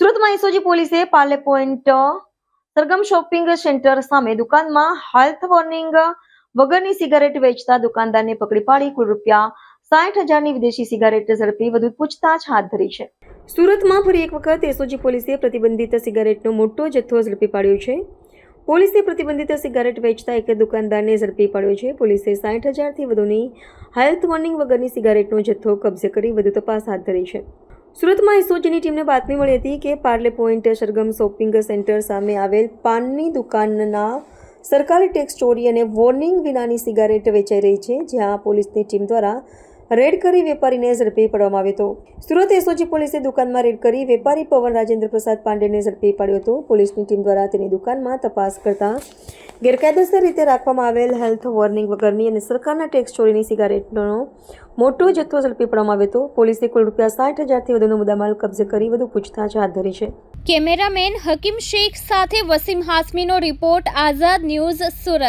સુરતમાં એસઓજી પોલીસે Parle point Sargam shopping centre સામે દુકાનમાં હેલ્થ વોર્નિંગ વગરની સિગારેટ વેચતા દુકાનદારને પકડી પાડી કુલ ₹60,000ની વિદેશી સિગારેટ ઝડપી વધુ પૂછતાછ હાથ ધરી છે. સુરતમાં ફરી એક વખત એસઓજી પોલીસે પ્રતિબંધિત સિગારેટનો મોટો જથ્થો ઝડપી પાડ્યો છે. પોલીસે પ્રતિબંધિત સિગારેટ વેચતા એક દુકાનદારને ઝડપી પાડ્યો છે. પોલીસે 60,000થી વધુની હેલ્થ વોર્નિંગ વગરની સિગારેટનો જથ્થો કબજે કરી વધુ તપાસ હાથ ધરી છે. સુરતમાં એસઓજીની ટીમને બાતમી મળી હતી કે Parle point Sargam shopping centre સામે આવેલ પાનની દુકાનના સરકારી ટેક્સ ચોરી અને વોર્નિંગ વિનાની સિગારેટ વેચાઈ રહી છે, જ્યાં પોલીસની ટીમ દ્વારા રેડ કરી વેપારીને ઝડપી પાડવામાં આવ્યો હતો. સુરત એસઓજી પોલીસે દુકાનમાં રેડ કરી વેપારી પવન રાજેન્દ્ર પ્રસાદ પાંડેને ઝડપી પાડ્યો હતો. પોલીસની ટીમ દ્વારા તેની દુકાનમાં તપાસ કરતા ગેરકાયદેસર રીતે રાખવામાં આવેલ હેલ્થ વોર્નિંગ વગરની અને સરકારના ટેક્સ ચોરીની સિગારેટનો મોટો જથ્થો ઝડપી પાડવામાં આવ્યો હતો. પોલીસે કુલ ₹60,000થી વધુનો મુદ્દામાલ કબજે કરી વધુ પૂછતાછ હાથ ધરી છે. કેમેરામેન હકીમ શેખ સાથે વસીમ હાસમીનો રિપોર્ટ, આઝાદ ન્યૂઝ, સુરત.